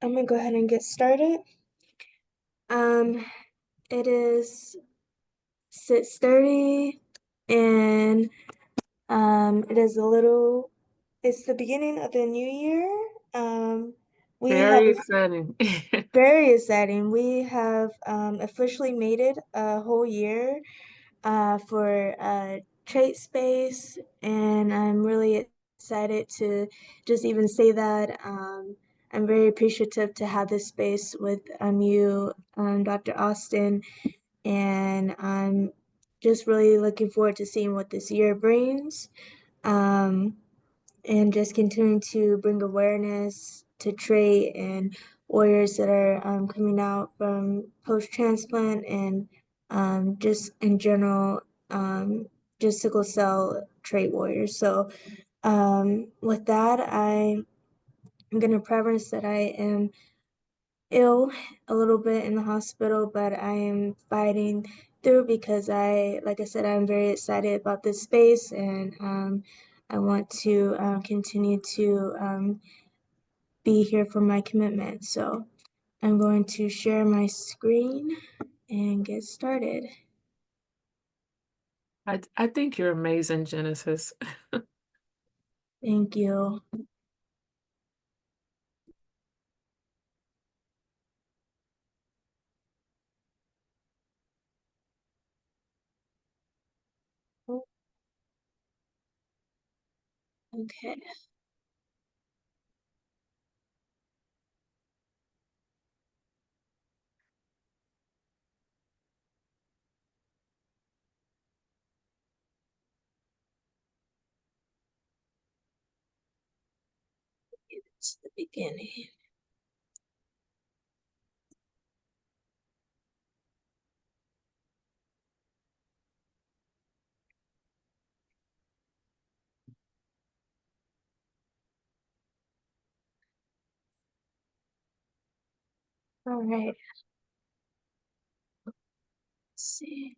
I'm gonna go ahead and get started. Um, it is 6:30 and it is it's the beginning of the new year. We have Very exciting. very exciting. We have officially made it a whole year for Trait Space, and I'm really excited to just even say that. I'm very appreciative to have this space with you, Dr. Austin, and I'm just really looking forward to seeing what this year brings. Um, and just continuing to bring awareness to trait and warriors that are coming out from post transplant and just in general, just sickle cell trait warriors. So, with that, I'm going to preface that I am ill a little bit in the hospital, but I am fighting through because like I said, I'm very excited about this space and I want to continue to be here for my commitment. So I'm going to share my screen and get started. I think you're amazing, Genesis. Thank you. Okay. It's the beginning. All right. Let's see.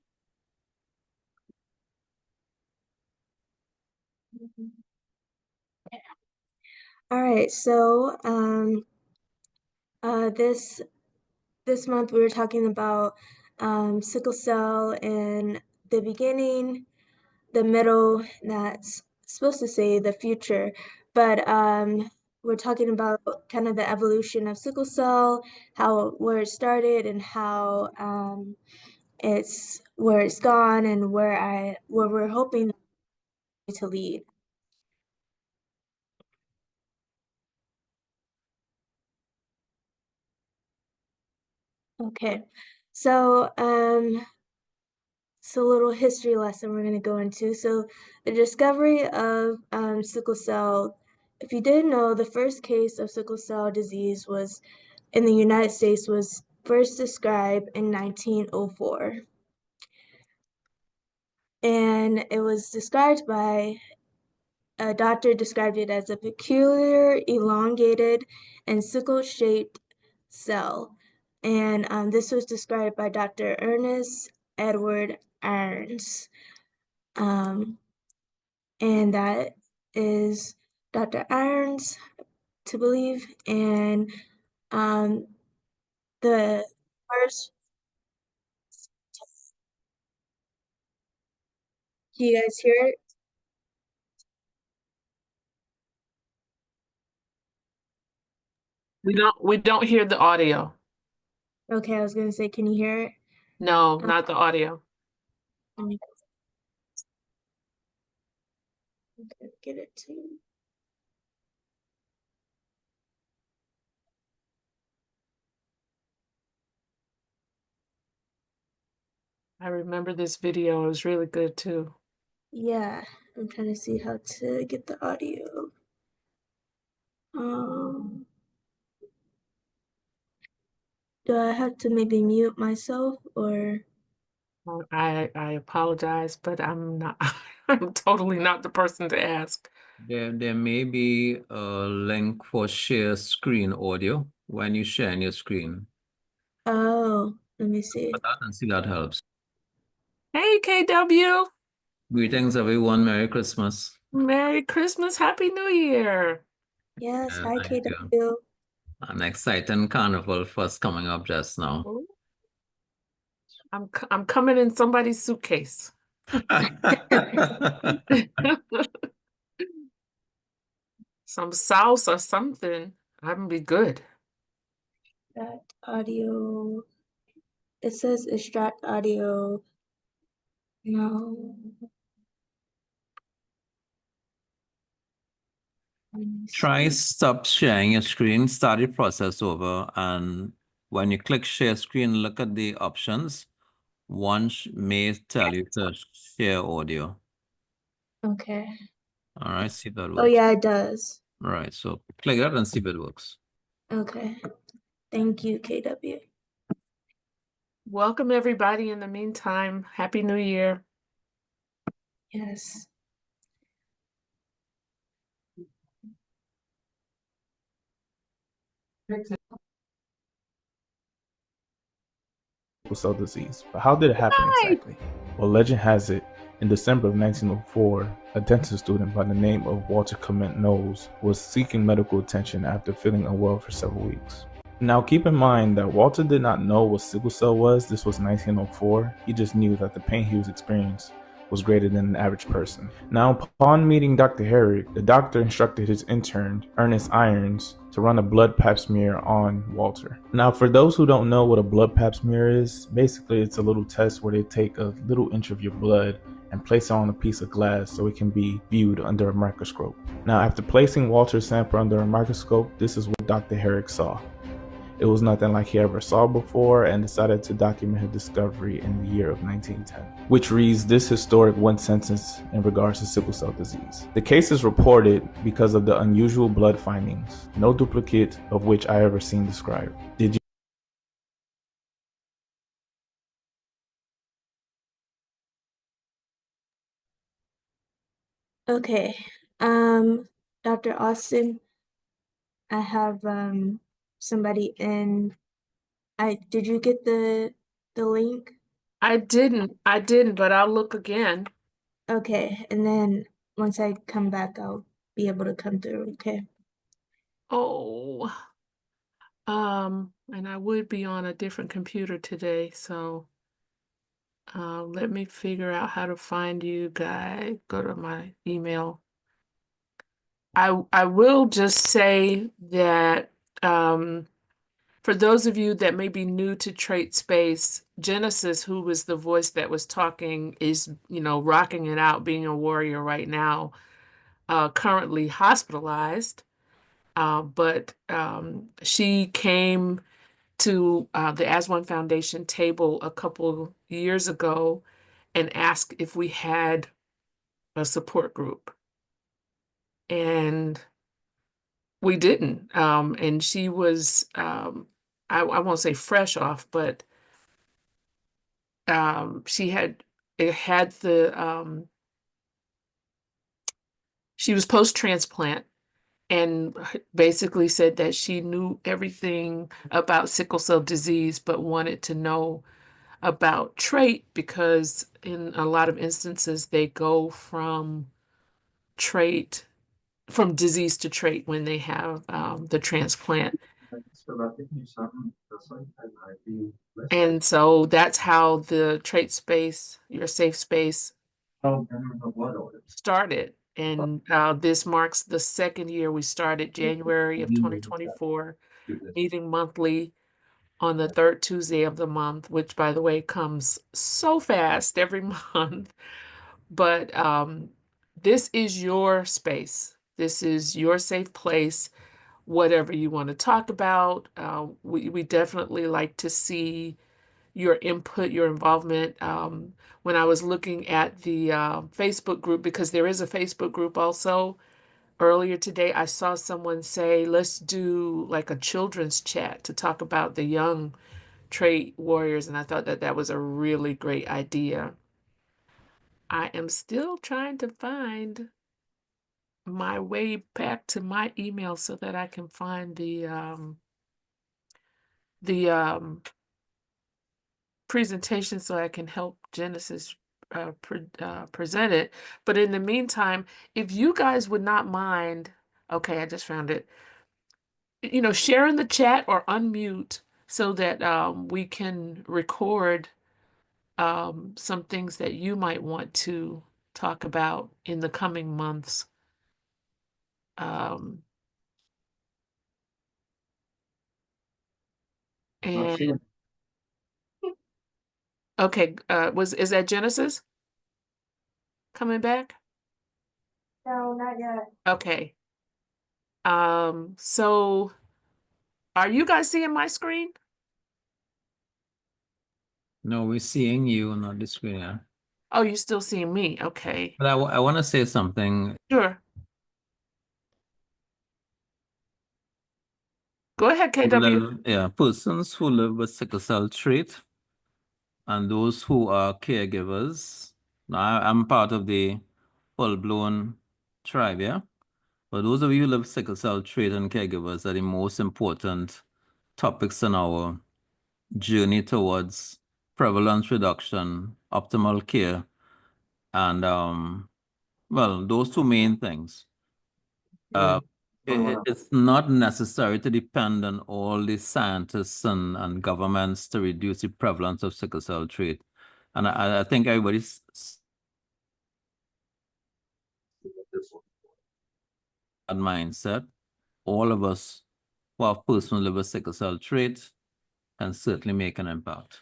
All right. So uh, this this month we were talking about sickle cell in the beginning, the middle, that's supposed to say the future, but we're talking about kind of the evolution of sickle cell, how where it started and how it's where it's gone and where we're hoping to lead. Okay, so it's a little history lesson we're going to go into. So, the discovery of sickle cell. If you didn't know, the first case of sickle cell disease was in the United States was first described in 1904. And it was described by a doctor described it as a peculiar, elongated, and sickle-shaped cell. And this was described by Dr. Ernest Edward Irons. Um, and that is Dr. Irons, to believe. And um, the first, do you guys hear it? We don't hear the audio. Okay, I was gonna say, can you hear it? No, Um, not the audio. let me get it to you. I remember this video. It was really good too. Yeah, I'm trying to see how to get the audio. Um, do I have to maybe mute myself or? I apologize, but I'm not I'm totally not the person to ask. There may be a link for share screen audio when you share in your screen. Oh, let me see. But that and see that helps. Hey, KW. Greetings, everyone. Merry Christmas. Merry Christmas, Happy New Year. Yes, hi Thank you. KW. An exciting carnival first coming up just now. Ooh, I'm coming in somebody's suitcase. Some sauce or something. I'm gonna be good. That audio. It says extract audio. No. Let me Try see. stop sharing your screen, start the process over, and when you click share screen, look at the options. One may tell you to share audio. Okay. All right, see if that Oh works. yeah, it does. All right, so click that and see if it works. Okay. Thank you, KW. Welcome everybody in the meantime. Happy New Year. Yes. sickle cell disease. But how did it happen Hi. exactly? Well, legend has it, in December of 1904, a dental student by the name of Walter Clement Knowles was seeking medical attention after feeling unwell for several weeks. Now, keep in mind that Walter did not know what sickle cell was. This was 1904. He just knew that the pain he was experiencing was greater than an average person. Now, upon meeting Dr. Herrick, the doctor instructed his intern, Ernest Irons, to run a blood pap smear on Walter. Now, for those who don't know what a blood pap smear is, basically it's a little test where they take a little inch of your blood and place it on a piece of glass so it can be viewed under a microscope. Now, after placing Walter's sample under a microscope, this is what Dr. Herrick saw. It was nothing like he ever saw before, and decided to document his discovery in the year of 1910, which reads this historic one sentence in regards to sickle cell disease. The case is reported because of the unusual blood findings, no duplicate of which I ever seen described. Did you Okay. Um, Dr. Austin, I have somebody in. I did you get the link? I didn't, but I'll look again. Okay, and then once I come back, I'll be able to come through. Okay. Oh, and I would be on a different computer today, so let me figure out how to find you guys. Go to my email. I will just say that for those of you that may be new to Trait Space, Genesis, who was the voice that was talking, is, rocking it out, being a warrior right now, currently hospitalized. But she came to the As One Foundation table a couple years ago and asked if we had a support group. And we didn't. And she was, I won't say fresh off, but she had it had the she was post-transplant and basically said that she knew everything about sickle cell disease, but wanted to know about trait because in a lot of instances they go trait from disease to trait when they have the transplant. And so that's how the trait space, your safe space, started. And this marks the second year we started, January of 2024, meeting monthly on the third Tuesday of the month, which, by the way, comes so fast every month. But this is your space. This is your safe place, whatever you want to talk about. We definitely like to see your input, your involvement. When I was looking at the Facebook group, because there is a Facebook group also, earlier today, I saw someone say, let's do like a children's chat to talk about the young trait warriors. And I thought that that was a really great idea. I am still trying to find my way back to my email so that I can find the presentation so I can help Genesis present it. But in the meantime, if you guys would not mind, okay, I just found it. share in the chat or unmute so that we can record some things that you might want to talk about in the coming months. And okay, is that Genesis coming back? No, not yet. Okay. So are you guys seeing my screen? No, we're seeing you, not the screen. Yeah. Oh, you're still seeing me. Okay. But I want to say something. Sure. Go ahead, KW. Yeah, persons who live with sickle cell trait and those who are caregivers. I'm part of the full-blown tribe, yeah? But those of you who live with sickle cell trait and caregivers are the most important topics in our journey towards prevalence reduction, optimal care, and well, those two main things. It's not necessary to depend on all the scientists and governments to reduce the prevalence of sickle cell trait. And I think everybody's that mindset. All of us who have personally lived with sickle cell trait can certainly make an impact.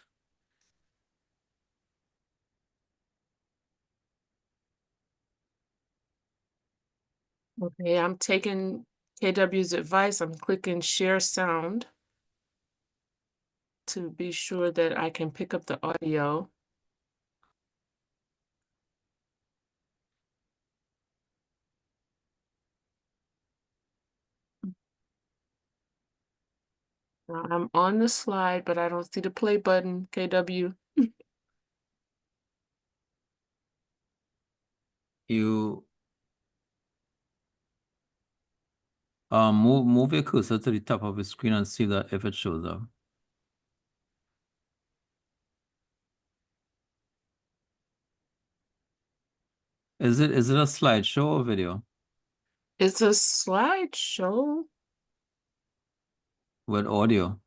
Okay, I'm taking KW's advice. I'm clicking share sound to be sure that I can pick up the audio. Now, I'm on the slide, but I don't see the play button, KW. You move your cursor to the top of the screen and see that if it shows up. Is it a slideshow or video It's a slideshow. with audio?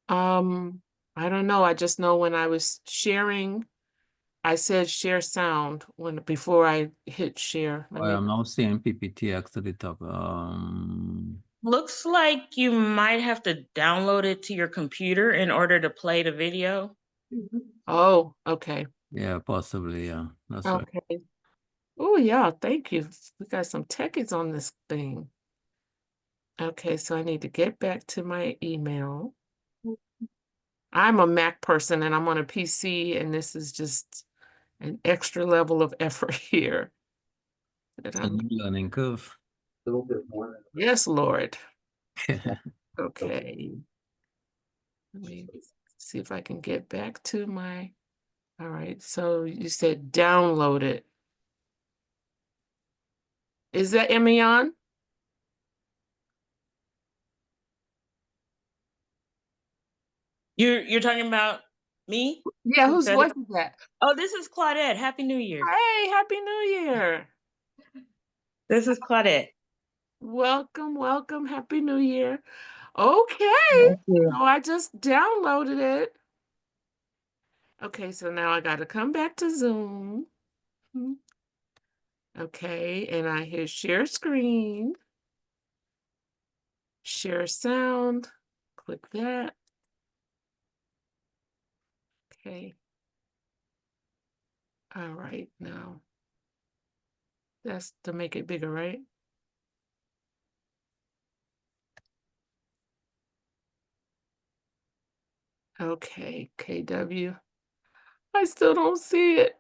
I don't know. I just know when I was sharing, I said share sound before I hit share. Let I me. am now seeing PPTX to the top. Looks like you might have to download it to your computer in order to play the video. Oh, okay. Yeah, possibly. Yeah, that's right. Okay. Oh, yeah. Thank you. We got some techies on this thing. Okay, so I need to get back to my email. I'm a Mac person and I'm on a PC, and this is just an extra level of effort here. That A I'm, new learning curve. yes, Lord. Okay. Let me see if I can get back to my, all right. So you said download it. Is that Emmy on? You're talking about me? Yeah, Who whose said voice it? is that? Oh, this is Claudette. Happy New Year. Hey, Happy New Year. This is Claudette. Welcome, welcome. Happy New Year. Okay. Thank you. So I just downloaded it. Okay, so now I got to come back to Zoom. Okay, and I hit share screen, share sound, click that. Okay. All right, now that's to make it bigger, right? Okay, KW. I still don't see it.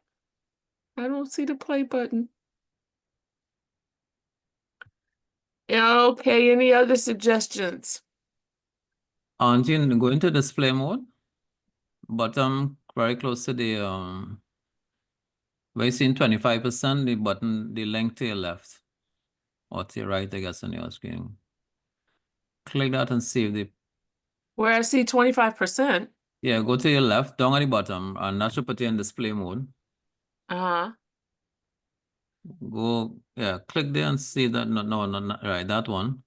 I don't see the play button. Okay, any other suggestions? Aren't you going to display mode? Bottom very close to the where you see 25%, the button, the link to your left. Or to your right, I guess, on your screen. Click that and save the. Where I see 25%. Yeah, go to your left, down at the bottom, and that should put you in display mode. Uh-huh. Go, yeah, click there and see that. No, not right, that one.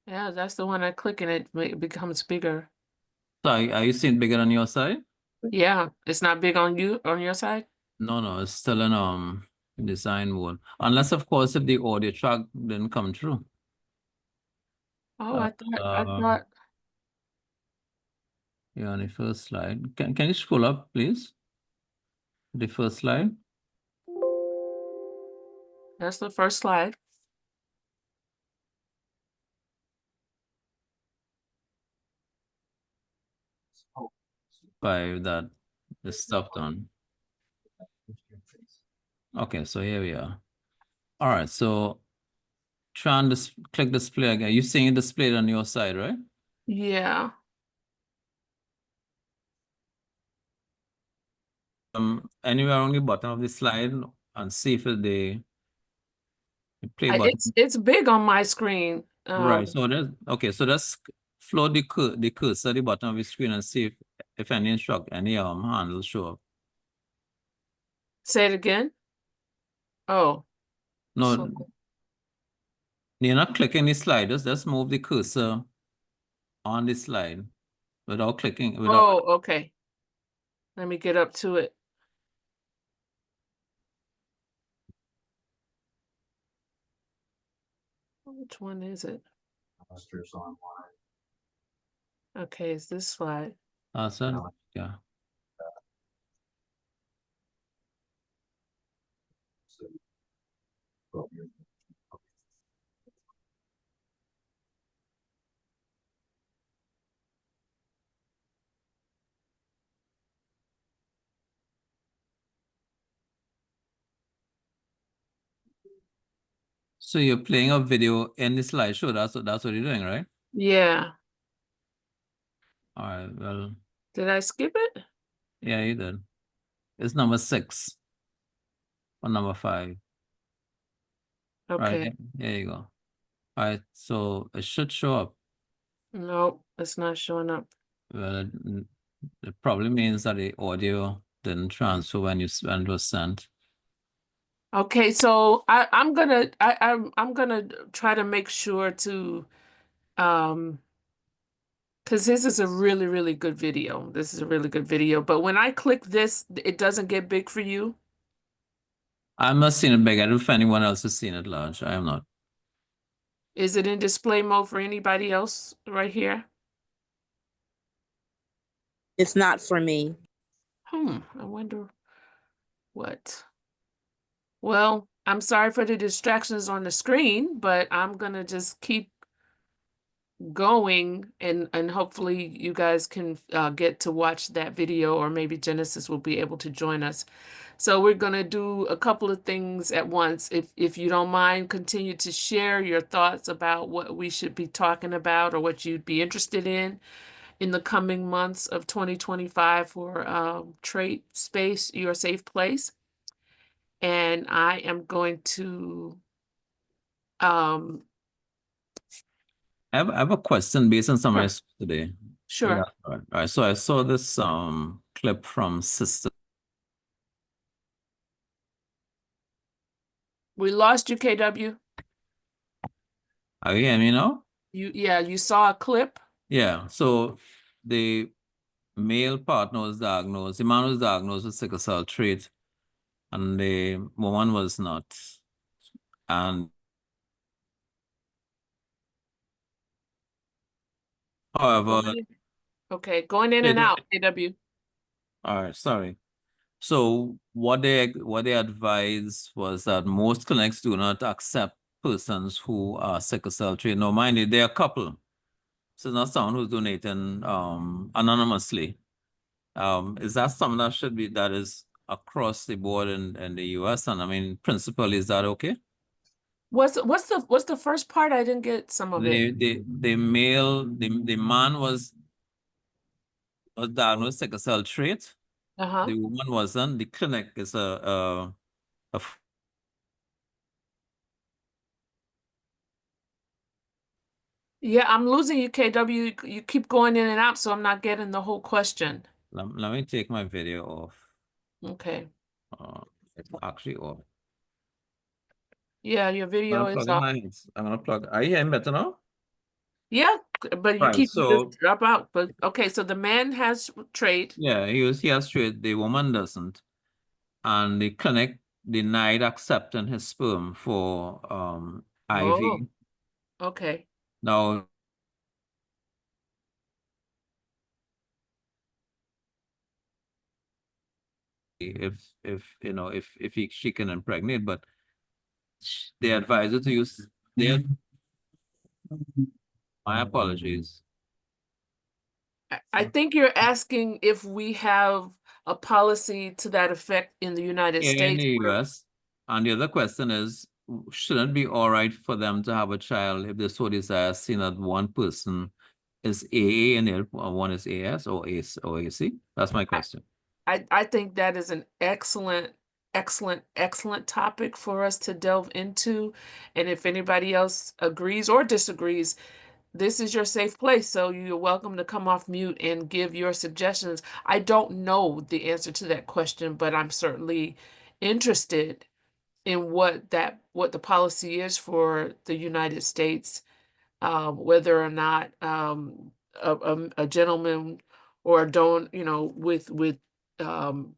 Yeah, that's the one I click and it becomes bigger. So are you seeing bigger on your side? Yeah, it's not big on you on your side? No, it's still in design mode. Unless of course if the audio track didn't come through. Oh, I Uh, thought yeah, on the first slide. Can you scroll up, please? The first slide. that's the first slide. By that the stuff done. Okay, so here we are. All right, so try and click display again. You're seeing it displayed on your side, right? Yeah. Anywhere on the bottom of the slide and see if the play button. It's big on my screen. Right. So there's okay. So just float the cursor at the bottom of the screen and see if any handles show up. Say it again. Oh, No, so you're not clicking the slide. Just move the cursor on the slide without clicking. oh, okay. Let me get up to it. Which one is it? Okay, it's this slide. So yeah. So you're playing a video in the slideshow. That's what you're doing, right? Yeah. All right. Well, Did I skip it? yeah, you did. It's number 6 or number 5. Right. Okay. There you go. All right. So it should show up. Nope, it's not showing up. Well, it probably means that the audio didn't transfer when it was sent. Okay, so I'm gonna try to make sure to because this is a really, really good video. This is a really good video. But when I click this, it doesn't get big for you. I'm not seeing it big. I don't know if anyone else has seen it large. I am not. Is it in display mode for anybody else right here? It's not for me. I wonder what. Well, I'm sorry for the distractions on the screen, but I'm gonna just keep going and hopefully you guys can get to watch that video, or maybe Genesis will be able to join us. So we're going to do a couple of things at once. If you don't mind, continue to share your thoughts about what we should be talking about or what you'd be interested in the coming months of 2025 for Trait Space, Your Safe Place. And I am going to I have a question based on some I sure. saw today. Sure. Yeah. All right. So I saw this clip from Sister. We lost you, KW. Are you hearing me now? You saw a clip. Yeah. So the male partner was diagnosed. The man was diagnosed with sickle cell trait, and the woman was not. And however, Okay, going in and out, KW. all right, sorry. So what they advised was that most clinics do not accept persons who are sickle cell trait. Now, mind you, they're a couple. So it's not someone who's donating anonymously. Is that something that is across the board in the US? And I mean, principally, is that okay? What's the first part? I didn't get some of it. The man was diagnosed with sickle cell trait. Uh-huh. The woman wasn't. The clinic is a Yeah, I'm losing you, KW. You keep going in and out, so I'm not getting the whole question. let me take my video off. Okay. It's actually off. Yeah, your video is off. I'm gonna plug. Are you hearing better now? Yeah, but you Right. keep just So drop out. But okay, so the man has trait. yeah, he has straight, the woman doesn't. And the clinic denied accepting his sperm for Oh, IV. okay. Now, if you know if she can impregnate, but they advise her to use their, my apologies. I think you're asking if we have a policy to that effect in the United Here in States. the US. And the other question is, shouldn't it be all right for them to have a child if they so desire, seeing that one person is AA and one is AS or AC? That's my question. I think that is an excellent topic for us to delve into. And if anybody else agrees or disagrees, this is your safe place. So you're welcome to come off mute and give your suggestions. I don't know the answer to that question, but I'm certainly interested in what the policy is for the United States, whether or not a gentleman or a don't, with um,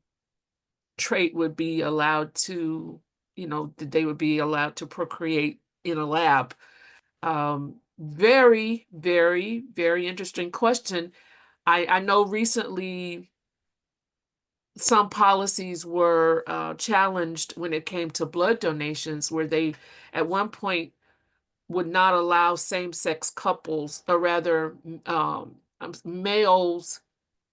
trait would be allowed to, that they would be allowed to procreate in a lab. Very, very, very interesting question. I know recently some policies were challenged when it came to blood donations, where they at one point would not allow same-sex couples, or rather males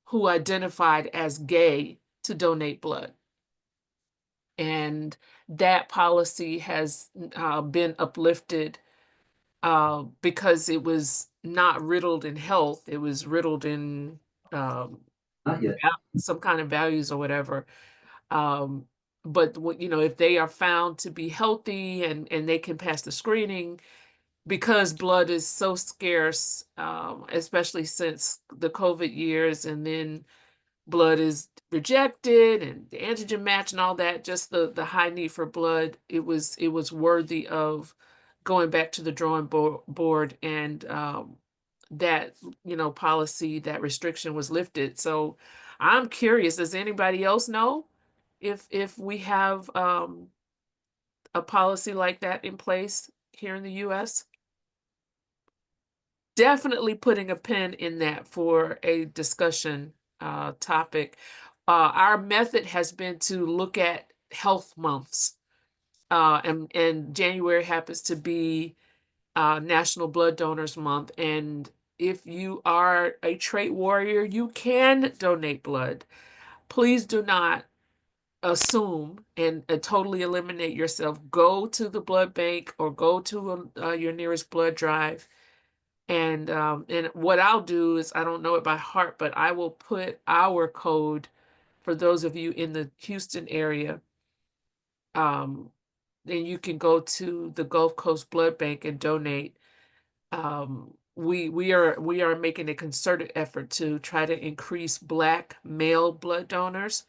who identified as gay, to donate blood. And that policy has been uplifted because it was not riddled in health. It was riddled in um, some kind of values or whatever. Um, but if they are found to be healthy and they can pass the screening, because blood is so scarce, especially since the COVID years, and then blood is rejected and the antigen match and all that, just the high need for blood, it was worthy of going back to the drawing board, and that policy, that restriction was lifted. So I'm curious, does anybody else know if we have a policy like that in place here in the US? Definitely putting a pin in that for a discussion topic. Our method has been to look at health months, and January happens to be National Blood Donors Month. And if you are a trait warrior, you can donate blood. Please do not assume and totally eliminate yourself. Go to the blood bank or go to your nearest blood drive. And what I'll do is, I don't know it by heart, but I will put our code for those of you in the Houston area. Then you can go to the Gulf Coast Blood Bank and donate. We are making a concerted effort to try to increase Black male blood donors.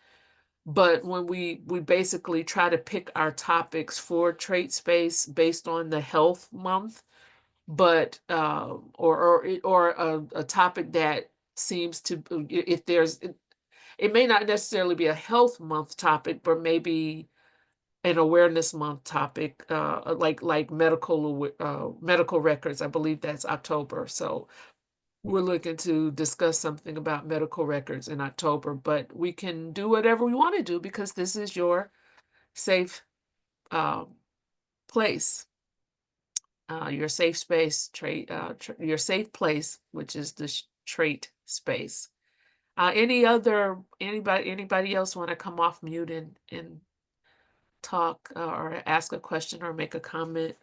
But when we basically try to pick our topics for Trait Space based on the health month, but or a topic that seems to, if there's, it may not necessarily be a health month topic, but maybe an awareness month topic, like medical records. I believe that's October. So we're looking to discuss something about medical records in October, but we can do whatever we want to do because this is your safe place, your safe space, your safe place, which is the trait space. Anybody else want to come off mute and talk, or ask a question or make a comment?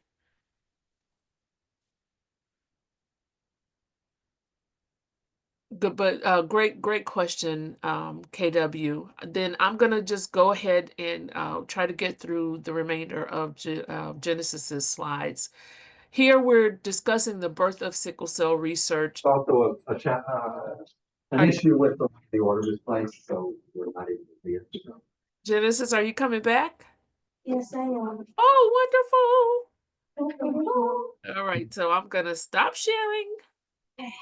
Good, but great question, KW. Then I'm gonna just go ahead and try to get through the remainder of Genesis's slides. Here we're discussing the birth of sickle cell research. Also an Are you, issue with the way the order is placed, so we're not able to see it. So. Genesis, are you coming back? Yes, I am. Oh, wonderful. All right, so I'm gonna stop sharing. Okay.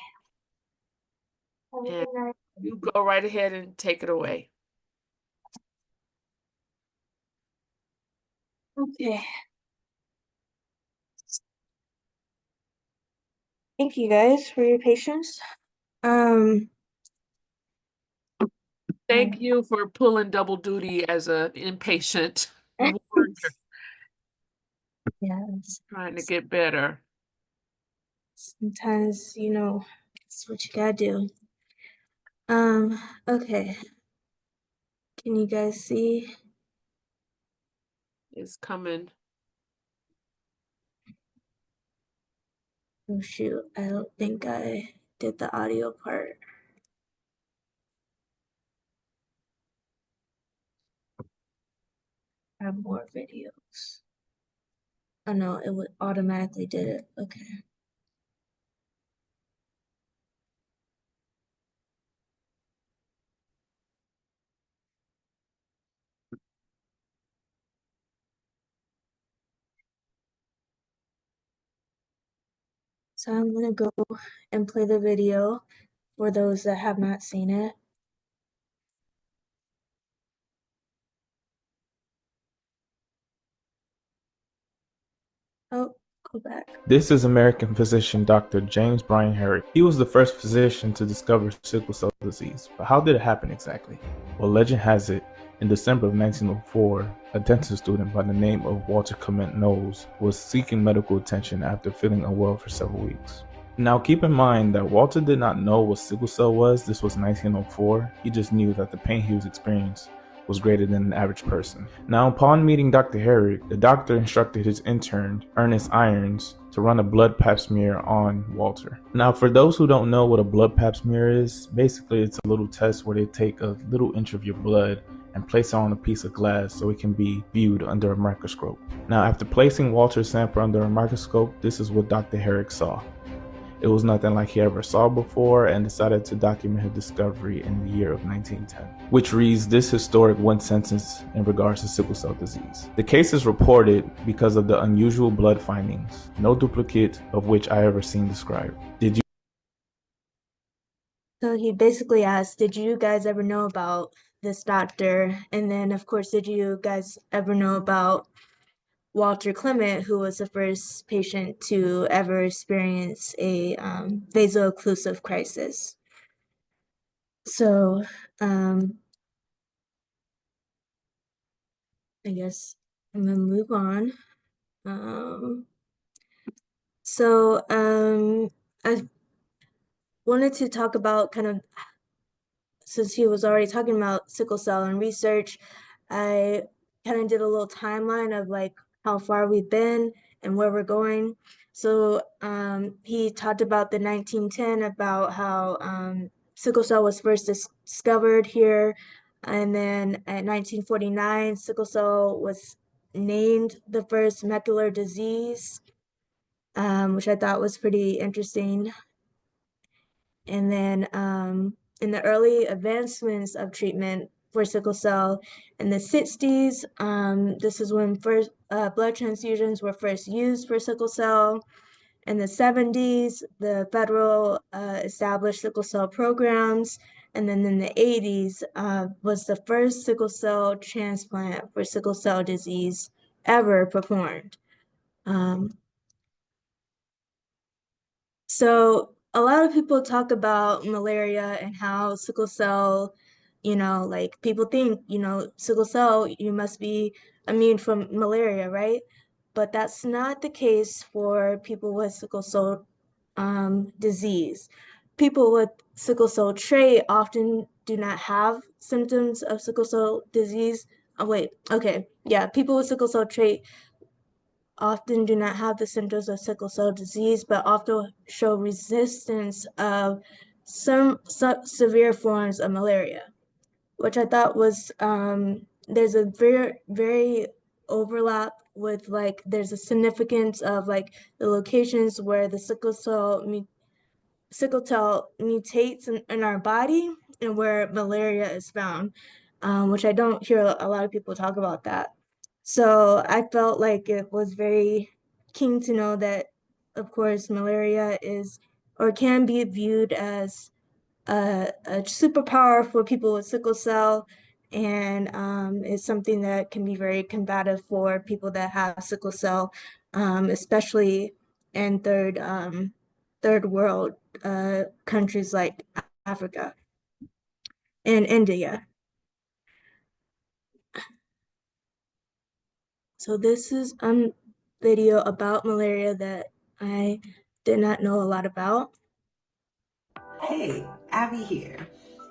And you go right ahead and take it away. Okay. Thank you guys for your patience. Thank you for pulling double duty as an inpatient worker Yes. trying to get better. Sometimes, it's what you gotta do. Okay. Can you guys see? It's coming. Oh shoot, I don't think I did the audio part. I have more videos. Oh no, it would automatically did it. Okay. So I'm gonna go and play the video for those that have not seen it. Oh, go back. This is American physician Dr. James Bryan Herrick. He was the first physician to discover sickle cell disease. But how did it happen exactly? Well, legend has it, in December of 1904, a dental student by the name of Walter Clement Knowles was seeking medical attention after feeling unwell for several weeks. Now keep in mind that Walter did not know what sickle cell was. This was 1904. He just knew that the pain he was experiencing was greater than an average person. Now, upon meeting Dr. Herrick, the doctor instructed his intern, Ernest Irons, to run a blood pap smear on Walter. Now, for those who don't know what a blood pap smear is, basically it's a little test where they take a little inch of your blood and place it on a piece of glass so it can be viewed under a microscope. Now, after placing Walter's sample under a microscope, this is what Dr. Herrick saw. It was nothing like he ever saw before, and decided to document his discovery in the year of 1910, which reads this historic one sentence in regards to sickle cell disease. The case is reported because of the unusual blood findings, no duplicate of which I ever seen described. Did you? So he basically asked, did you guys ever know about this doctor? And then, of course, did you guys ever know about Walter Clement, who was the first patient to ever experience a vaso-occlusive crisis? So, I guess I'm gonna move on. I wanted to talk about kind of, since he was already talking about sickle cell and research, I kind of did a little timeline of like how far we've been and where we're going. So he talked about the 1910, about how sickle cell was first discovered here. And then at 1949, sickle cell was named the first macular disease, which I thought was pretty interesting. And then in the early advancements of treatment for sickle cell in the 60s, this is when first blood transfusions were first used for sickle cell. In the 70s, the federal established sickle cell programs. And then in the 80s was the first sickle cell transplant for sickle cell disease ever performed. So a lot of people talk about malaria and how sickle cell, like people think, sickle cell, you must be immune from malaria, right? But that's not the case for people with sickle cell disease. People with sickle cell trait often do not have symptoms of sickle cell disease. Oh, wait, okay. Yeah, people with sickle cell trait often do not have the symptoms of sickle cell disease, but often show resistance of some severe forms of malaria, which I thought was, there's a very overlap with like, there's a significance of like the locations where the sickle cell mutates in our body and where malaria is found, which I don't hear a lot of people talk about that. So I felt like it was very keen to know that, of course, malaria is or can be viewed as a superpower for people with sickle cell, and is something that can be very combative for people that have sickle cell, especially in third world countries like Africa and India. So this is a video about malaria that I did not know a lot about. Hey, Abby here,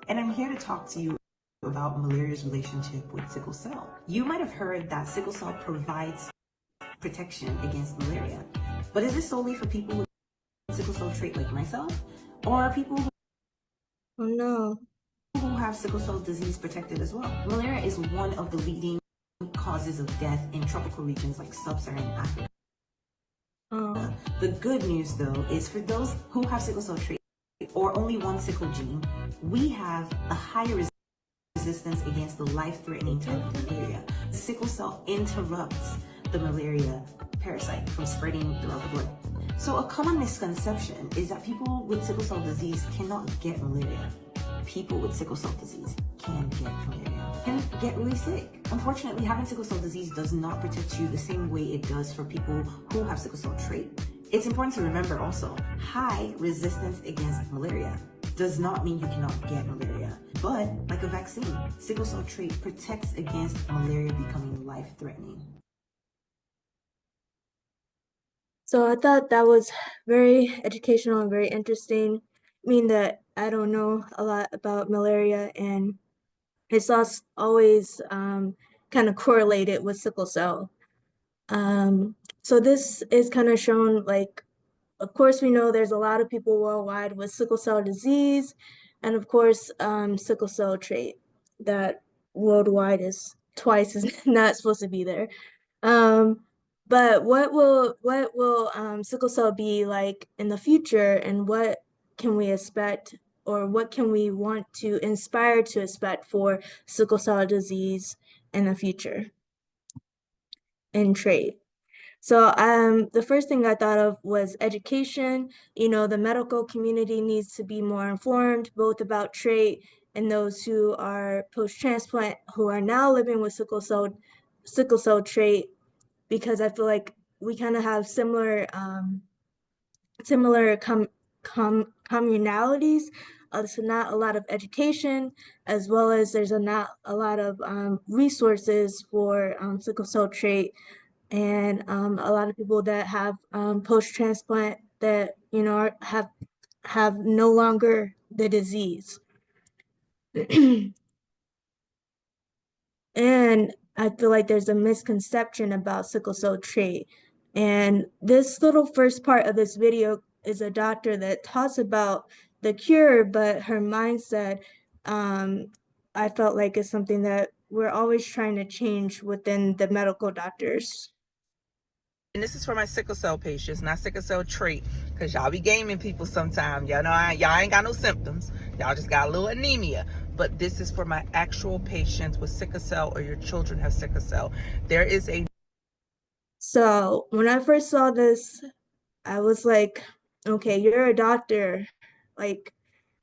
and I'm here to talk to you about malaria's relationship with sickle cell. You might have heard that sickle cell provides protection against malaria, but is this solely for people with sickle cell trait like myself, or are people Oh no. who have sickle cell disease protected as well? Malaria is one of the leading causes of death in tropical regions like sub-Saharan Africa. Oh. The good news, though, is for those who have sickle cell trait or only one sickle gene, we have a higher resistance against the life-threatening type of malaria. Sickle cell interrupts the malaria parasite from spreading throughout the blood. So a common misconception is that people with sickle cell disease cannot get malaria. People with sickle cell disease can get malaria and get really sick. Unfortunately, having sickle cell disease does not protect you the same way it does for people who have sickle cell trait. It's important to remember also, high resistance against malaria does not mean you cannot get malaria. But like a vaccine, sickle cell trait protects against malaria becoming life-threatening. So I thought that was very educational and very interesting. I mean that I don't know a lot about malaria, and it's always kind of correlated with sickle cell. So this is kind of shown, like, of course, we know there's a lot of people worldwide with sickle cell disease, and of course, sickle cell trait that worldwide is twice is not supposed to be there. But what will sickle cell be like in the future, and what can we expect, or what can we want to inspire to expect for sickle cell disease in the future and trait? So the first thing I thought of was education. You know, the medical community needs to be more informed, both about trait and those who are post-transplant who are now living with sickle cell trait, because I feel like we kind of have similar communalities. So not a lot of education, as well as there's not a lot of resources for sickle cell trait, and a lot of people that have post-transplant that have no longer the disease. And I feel like there's a misconception about sickle cell trait. And this little first part of this video is a doctor that talks about the cure, but her mindset, I felt like is something that we're always trying to change within the medical doctors. And this is for my sickle cell patients, not sickle cell trait, because y'all be gaming people sometimes. Y'all know y'all ain't got no symptoms. Y'all just got a little anemia. But this is for my actual patients with sickle cell, or your children have sickle cell. There is a... So when I first saw this, I was like, okay, you're a doctor. Like,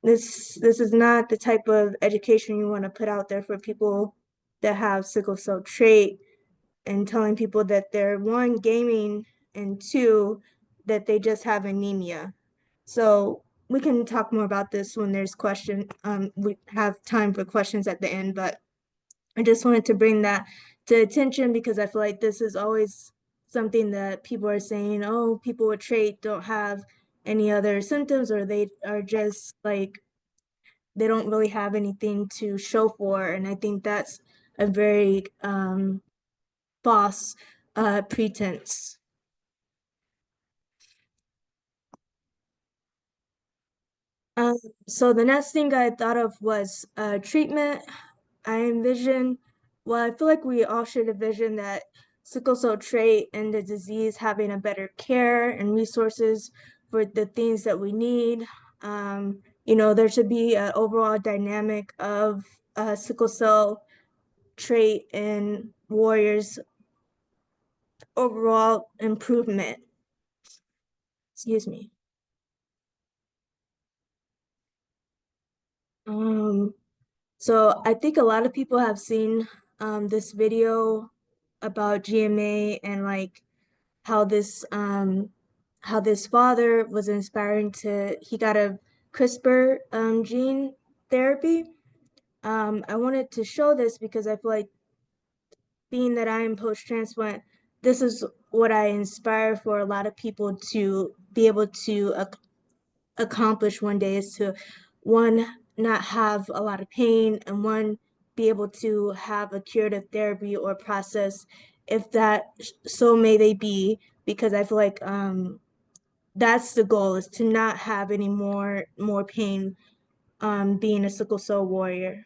this is not the type of education you want to put out there for people that have sickle cell trait, and telling people that they're, one, gaming, and two, that they just have anemia. So we can talk more about this when there's we have time for questions at the end, but I just wanted to bring that to attention because I feel like this is always something that people are saying, oh, people with trait don't have any other symptoms, or they are just like, they don't really have anything to show for. And I think that's a very false pretense. So the next thing I thought of was treatment. I envision, well, I feel like we all should envision that sickle cell trait and the disease having a better care and resources for the things that we need. There should be an overall dynamic of sickle cell trait and warriors' overall improvement. Excuse me. So I think a lot of people have seen this video about GMA and like how this father was inspiring he got a CRISPR gene therapy. I wanted to show this because I feel like being that I am post-transplant, this is what I inspire for a lot of people to be able to accomplish one day, is to one, not have a lot of pain, and one, be able to have a curative therapy or process, if that so may they be, because I feel like that's the goal, is to not have any more pain being a sickle cell warrior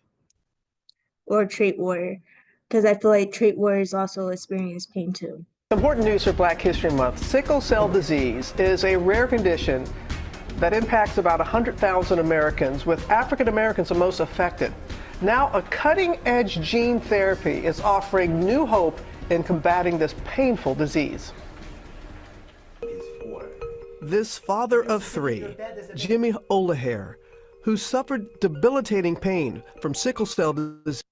or a trait warrior, because I feel like trait warriors also experience pain too. Important news for Black History Month. Sickle cell disease is a rare condition that impacts about 100,000 Americans, with African Americans the most affected. Now, a cutting-edge gene therapy is offering new hope in combating this painful disease. This father of three, Jimmy Olahair, who suffered debilitating pain from sickle cell disease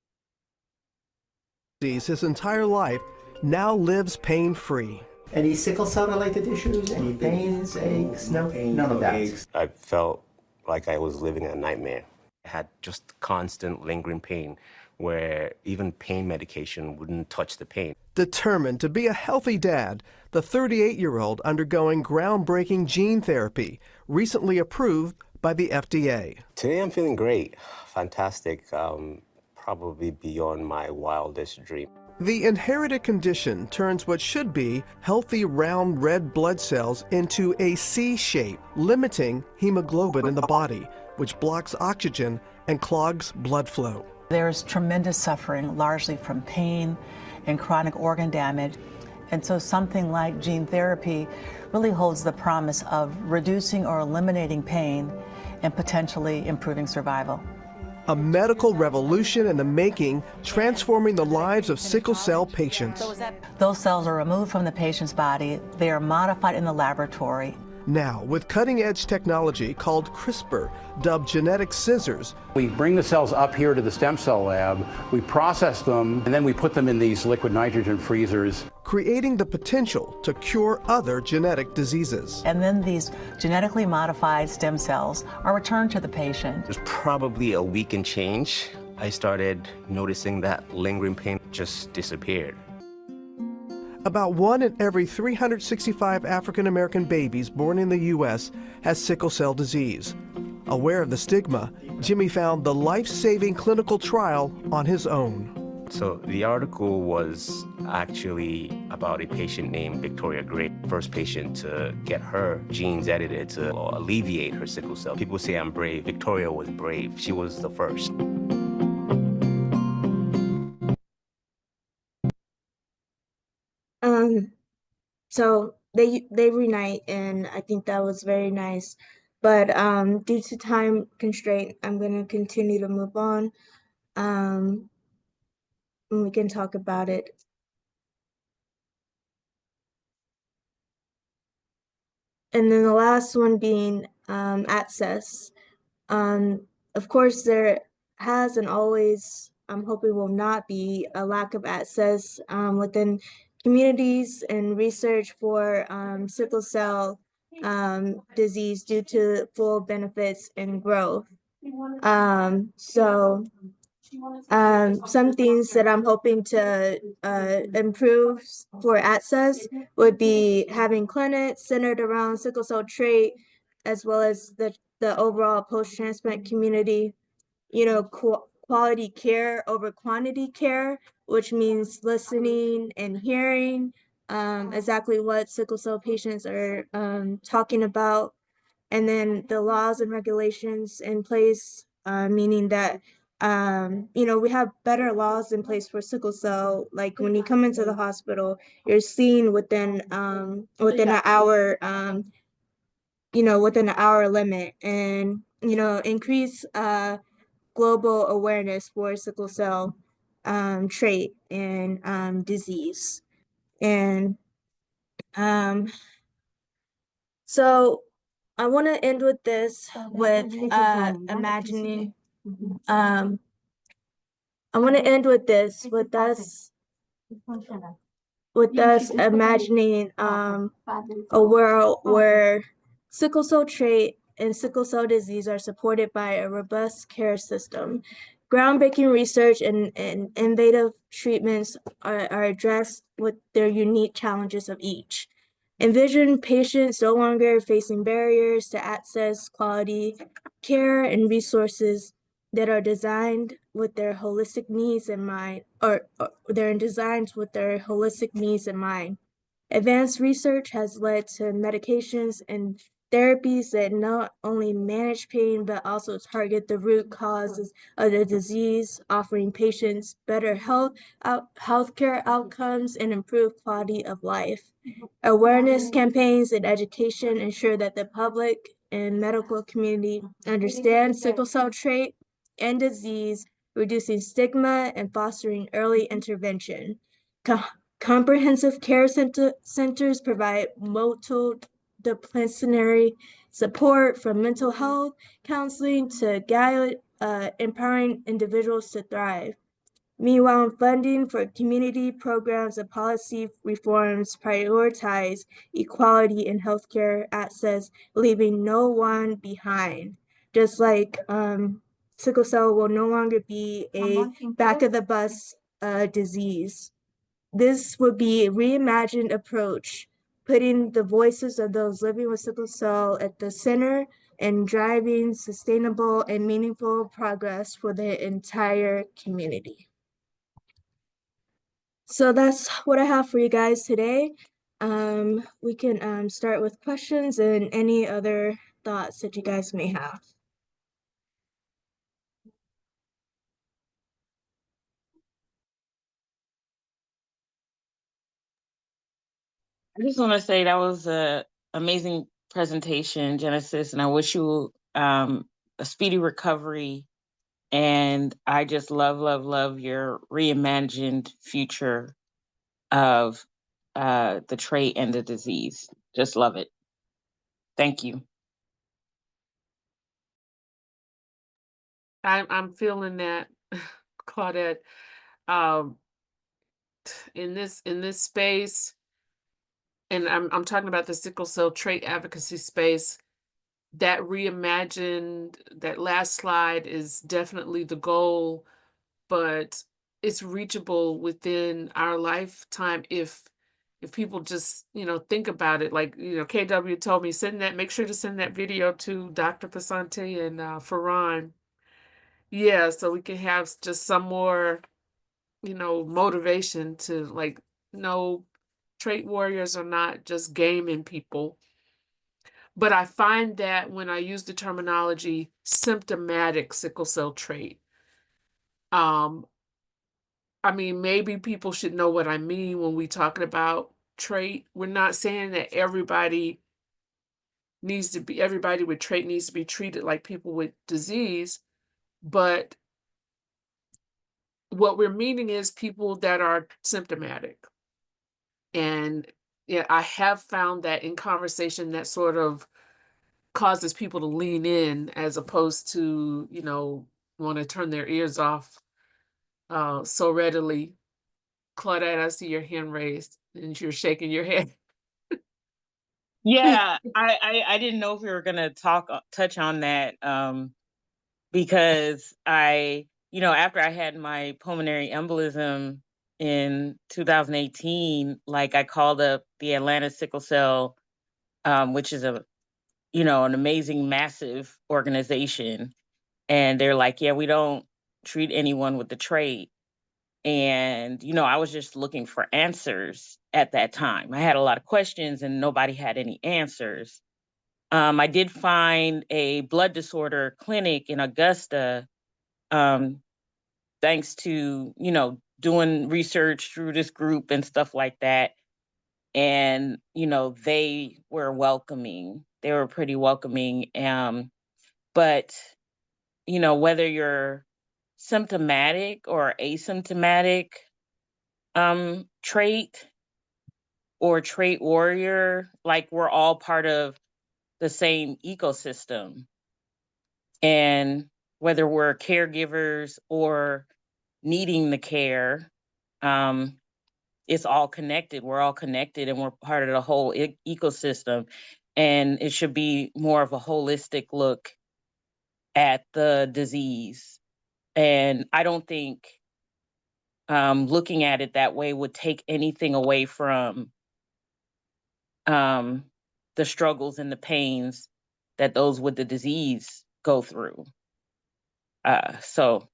his entire life, now lives pain-free. Any sickle cell related issues? Any pains, aches? No, none of that. I felt like I was living a nightmare. I had just constant lingering pain where even pain medication wouldn't touch the pain. Determined to be a healthy dad, the 38-year-old undergoing groundbreaking gene therapy, recently approved by the FDA. Today I'm feeling great, fantastic, probably beyond my wildest dream. The inherited condition turns what should be healthy round red blood cells into a C shape, limiting hemoglobin in the body, which blocks oxygen and clogs blood flow. There's tremendous suffering, largely from pain and chronic organ damage. And so something like gene therapy really holds the promise of reducing or eliminating pain and potentially improving survival. A medical revolution in the making, transforming the lives of sickle cell patients. Those cells are removed from the patient's body. They are modified in the laboratory. Now, with cutting-edge technology called CRISPR, dubbed genetic scissors, we bring the cells up here to the stem cell lab, we process them, and then we put them in these liquid nitrogen freezers, creating the potential to cure other genetic diseases. And then these genetically modified stem cells are returned to the patient. It was probably a week and change. I started noticing that lingering pain just disappeared. About 1 in every 365 African American babies born in the U.S. has sickle cell disease. Aware of the stigma, Jimmy found the life-saving clinical trial on his own. So the article was actually about a patient named Victoria Gray, first patient to get her genes edited to alleviate her sickle cell. People say I'm brave. Victoria was brave. She was the first. So they reunite, and I think that was very nice. But due to time constraint, I'm gonna continue to move on. And we can talk about it. And then the last one being access. Of course, there has and always, I'm hoping will not be, a lack of access within communities and research for sickle cell disease due to full benefits and growth. Some things that I'm hoping to improve for access would be having clinics centered around sickle cell trait, as well as the overall post-transplant community, quality care over quantity care, which means listening and hearing exactly what sickle cell patients are talking about, and then the laws and regulations in place, meaning that we have better laws in place for sickle cell. Like when you come into the hospital, you're seen within an hour, within an hour limit, and increase global awareness for sickle cell trait and disease. And so I want to end with this, with imagining I want to end with this, with us imagining a world where sickle cell trait and sickle cell disease are supported by a robust care system. Groundbreaking research and innovative treatments are addressed with their unique challenges of each. Envision patients no longer facing barriers to access quality care and resources that are designed with their holistic needs in mind, or they're designed with their holistic needs in mind. Advanced research has led to medications and therapies that not only manage pain but also target the root causes of the disease, offering patients better healthcare outcomes and improved quality of life. Awareness campaigns and education ensure that the public and medical community understand sickle cell trait and disease, reducing stigma and fostering early intervention. Comprehensive care centers provide multidisciplinary support from mental health counseling to guide empowering individuals to thrive. Meanwhile, funding for community programs and policy reforms prioritize equality in healthcare access, leaving no one behind. Just like sickle cell will no longer be a back of the bus disease. This would be a reimagined approach, putting the voices of those living with sickle cell at the center and driving sustainable and meaningful progress for the entire community. So that's what I have for you guys today. We can start with questions and any other thoughts that you guys may have. I just want to say that was an amazing presentation, Genesis, and I wish you a speedy recovery. And I just love your reimagined future of the trait and the disease. Just love it. Thank you. I'm feeling that, Claudette. Um, in this space, and I'm talking about the sickle cell trait advocacy space, that reimagined, that last slide is definitely the goal, but it's reachable within our lifetime if people just, think about it. Like, KW told me, make sure to send that video to Dr. Pasante and Farhan. Yeah, so we can have just some more, motivation to, like, no, trait warriors are not just gaming people. But I find that when I use the terminology symptomatic sickle cell trait, um, I mean, maybe people should know what I mean when we talking about trait. We're not saying that everybody with trait needs to be treated like people with disease, but what we're meaning is people that are symptomatic. And yeah, I have found that in conversation that sort of causes people to lean in as opposed to, want to turn their ears off so readily. Claudette, I see your hand raised and you're shaking your head. Yeah, I didn't know if we were gonna touch on that because after I had my pulmonary embolism in 2018, like I called up the Atlanta Sickle Cell, which is an amazing, massive organization, and they're like, yeah, we don't treat anyone with the trait. And, I was just looking for answers at that time. I had a lot of questions and nobody had any answers. I did find a blood disorder clinic in Augusta, thanks to, doing research through this group and stuff like that. And, they were welcoming. They were pretty welcoming. But, whether you're symptomatic or asymptomatic, trait or trait warrior, like we're all part of the same ecosystem. And whether we're caregivers or needing the care, it's all connected. We're all connected and we're part of the whole ecosystem. And it should be more of a holistic look at the disease. And I don't think looking at it that way would take anything away from the struggles and the pains that those with the disease go through. So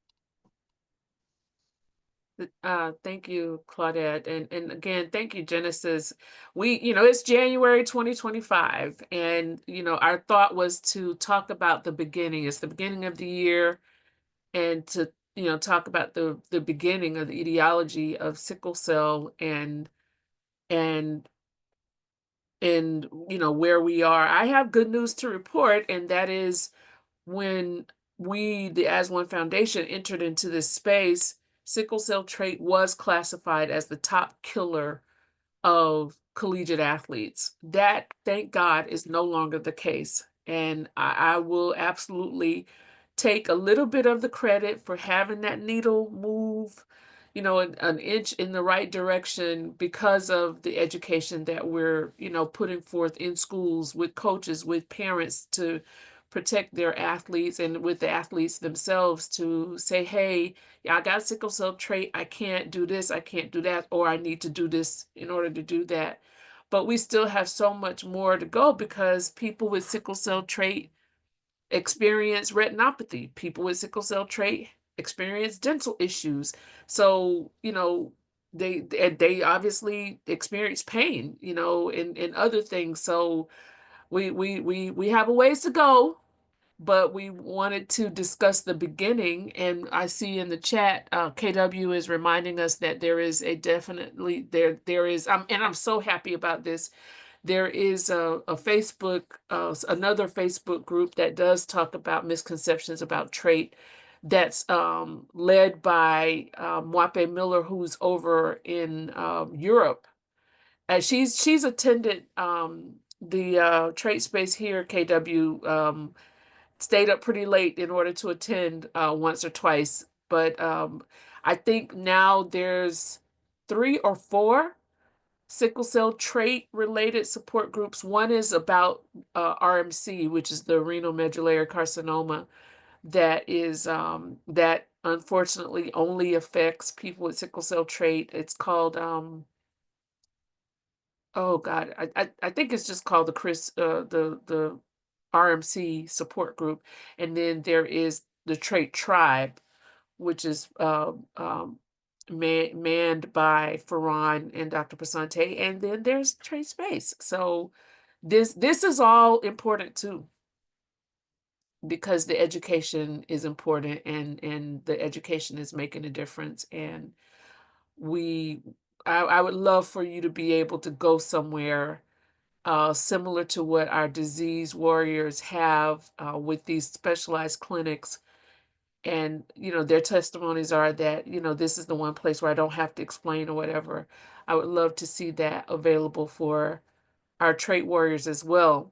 Thank you, Claudette. And again, thank you, Genesis. It's January 2025, and, our thought was to talk about the beginning. It's the beginning of the year, and to, talk about the beginning of the etiology of sickle cell and where we are. I have good news to report, and that is when we, the As One Foundation, entered into this space, sickle cell trait was classified as the top killer of collegiate athletes. That, thank God, is no longer the case. And I will absolutely take a little bit of the credit for having that needle move, an inch in the right direction because of the education that we're, putting forth in schools with coaches, with parents to protect their athletes, and with the athletes themselves to say, hey, yeah, I got sickle cell trait. I can't do this. I can't do that. Or I need to do this in order to do that. But we still have so much more to go because people with sickle cell trait experience retinopathy. People with sickle cell trait experience dental issues. So, they obviously experience pain, and other things. So we have a ways to go, but we wanted to discuss the beginning. And I see in the chat, KW is reminding us that there is there is, and I'm so happy about this. There is a Facebook, another Facebook group that does talk about misconceptions about trait, that's led by Mwape Miller, who's over in Europe. She's attended the trait space here, KW. Stayed up pretty late in order to attend once or twice. But I think now there's 3 or 4 sickle cell trait related support groups. One is about RMC, which is the renal medullary carcinoma, that unfortunately only affects people with sickle cell trait. It's called oh God, I think it's just called the RMC support group. And then there is the Trait Tribe, which is manned by Farhan and Dr. Pasante. And then there's Trait Space. So this is all important too, because the education is important, and the education is making a difference. And I would love for you to be able to go somewhere similar to what our disease warriors have with these specialized clinics. And, their testimonies are that, this is the one place where I don't have to explain or whatever. I would love to see that available for our trait warriors as well.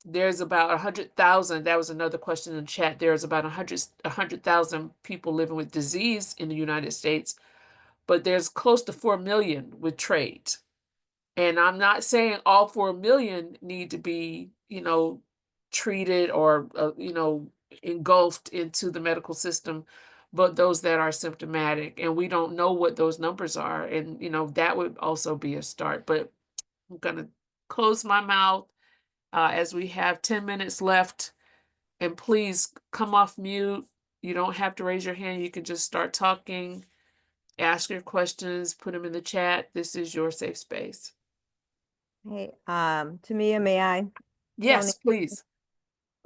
There's about 100,000. That was another question in the chat. There's about 100,000 people living with disease in the United States, but there's close to 4 million with trait. And I'm not saying all 4 million need to be, treated or, engulfed into the medical system, but those that are symptomatic. And we don't know what those numbers are. And, that would also be a start. But I'm going to close my mouth as we have 10 minutes left. And please come off mute. You don't have to raise your hand. You can just start talking, ask your questions, put them in the chat. This is your safe space. Hey, Tamia, may I? Yes, Tony? please.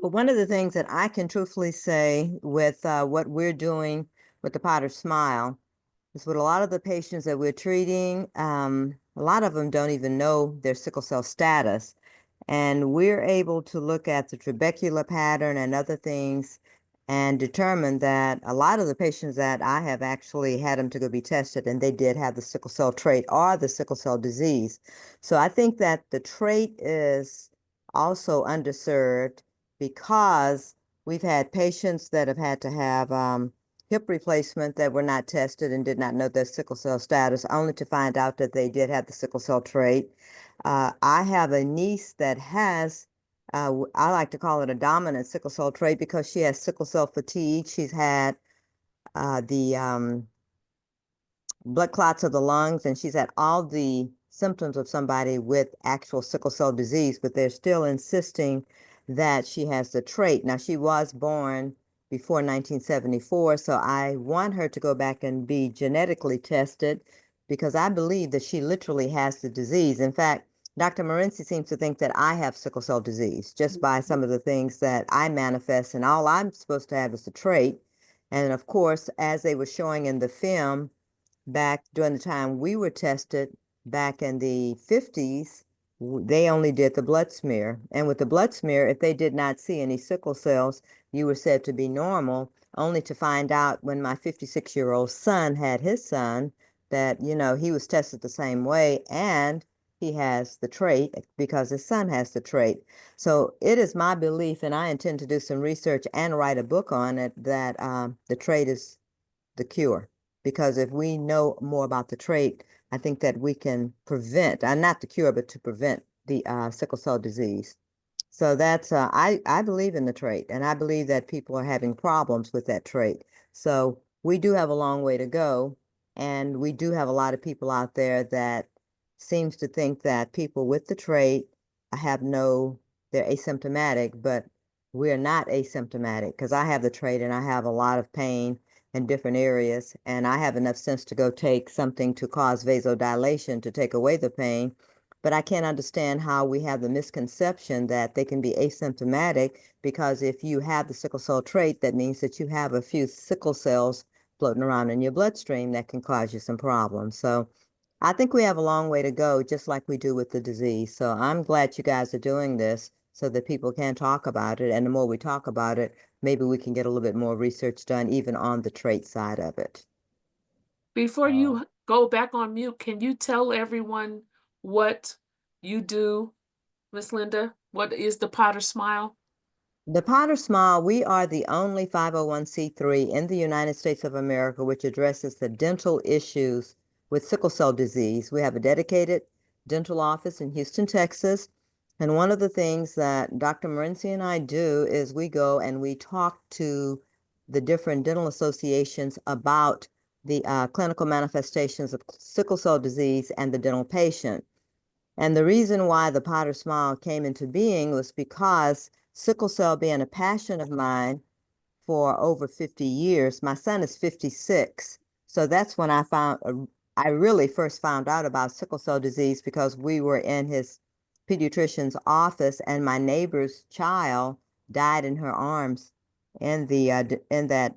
Well, one of the things that I can truthfully say with what we're doing with the Potter Smile is with a lot of the patients that we're treating, a lot of them don't even know their sickle cell status. And we're able to look at the trabecular pattern and other things and determine that a lot of the patients that I have actually had them to go be tested, and they did have the sickle cell trait or the sickle cell disease. So I think that the trait is also underserved because We've had patients that have had to have hip replacement that were not tested and did not know their sickle cell status, only to find out that they did have the sickle cell trait. I have a niece that has, I like to call it a dominant sickle cell trait because she has sickle cell fatigue. She's had the blood clots of the lungs, and she's had all the symptoms of somebody with actual sickle cell disease, but they're still insisting that she has the trait. Now, she was born before 1974, so I want her to go back and be genetically tested because I believe that she literally has the disease. In fact, Dr. Morency seems to think that I have sickle cell disease just by some of the things that I manifest, and all I'm supposed to have is the trait. And of course, as they were showing in the film, back during the time we were tested back in the 50s, they only did the blood smear. And with the blood smear, if they did not see any sickle cells, you were said to be normal, only to find out when my 56-year-old son had his son that, you know, he was tested the same way and he has the trait because his son has the trait. So it is my belief, and I intend to do some research and write a book on it, that the trait is the cure. Because if we know more about the trait, I think that we can prevent, not the cure, but to prevent the sickle cell disease. So that's, I believe in the trait, and I believe that people are having problems with that trait. So we do have a long way to go, and we do have a lot of people out there that seems to think that people with the trait have they're asymptomatic, but we're not asymptomatic because I have the trait and I have a lot of pain in different areas, and I have enough sense to go take something to cause vasodilation to take away the pain. But I can't understand how we have the misconception that they can be asymptomatic, because if you have the sickle cell trait, that means that you have a few sickle cells floating around in your bloodstream that can cause you some problems. So I think we have a long way to go, just like we do with the disease. So I'm glad you guys are doing this so that people can talk about it. And the more we talk about it, maybe we can get a little bit more research done, even on the trait side of it. Before you go back on mute, can you tell everyone what you do, Miss Linda? What is the Potter Smile? The Potter Smile, we are the only 501c3 in the United States of America which addresses the dental issues with sickle cell disease. We have a dedicated dental office in Houston, Texas. And one of the things that Dr. Morency and I do is we go and we talk to the different dental associations about the clinical manifestations of sickle cell disease and the dental patient. And the reason why the Potter Smile came into being was because sickle cell being a passion of mine for over 50 years, my son is 56. So that's when I really first found out about sickle cell disease, because we were in his pediatrician's office and my neighbor's child died in her arms in that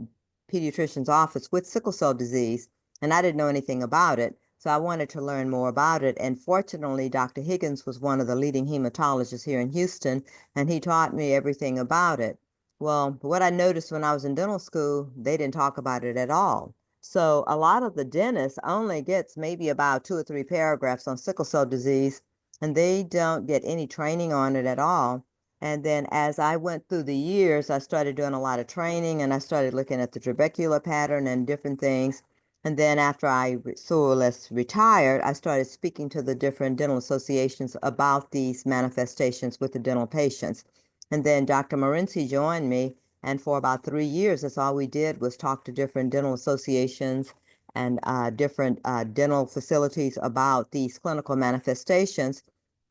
pediatrician's office with sickle cell disease. And I didn't know anything about it. So I wanted to learn more about it. And fortunately, Dr. Higgins was one of the leading hematologists here in Houston, and he taught me everything about it. Well, what I noticed when I was in dental school, they didn't talk about it at all. So a lot of the dentists only gets maybe about 2 or 3 paragraphs on sickle cell disease, and they don't get any training on it at all. And then as I went through the years, I started doing a lot of training, and I started looking at the trabecular pattern and different things. And then after I so less retired, I started speaking to the different dental associations about these manifestations with the dental patients. And then Dr. Morency joined me, and for about 3 years, that's all we did was talk to different dental associations and different dental facilities about these clinical manifestations,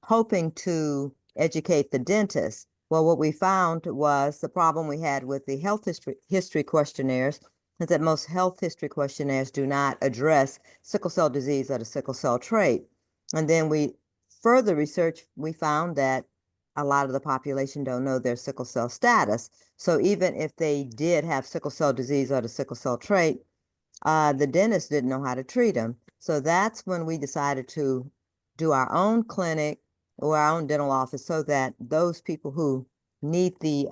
hoping to educate the dentists. Well, what we found was the problem we had with the health history questionnaires is that most health history questionnaires do not address sickle cell disease or the sickle cell trait. And then we further research, we found that a lot of the population don't know their sickle cell status. So even if they did have sickle cell disease or the sickle cell trait, the dentist didn't know how to treat them. So that's when we decided to do our own clinic or our own dental office, so that those people who need the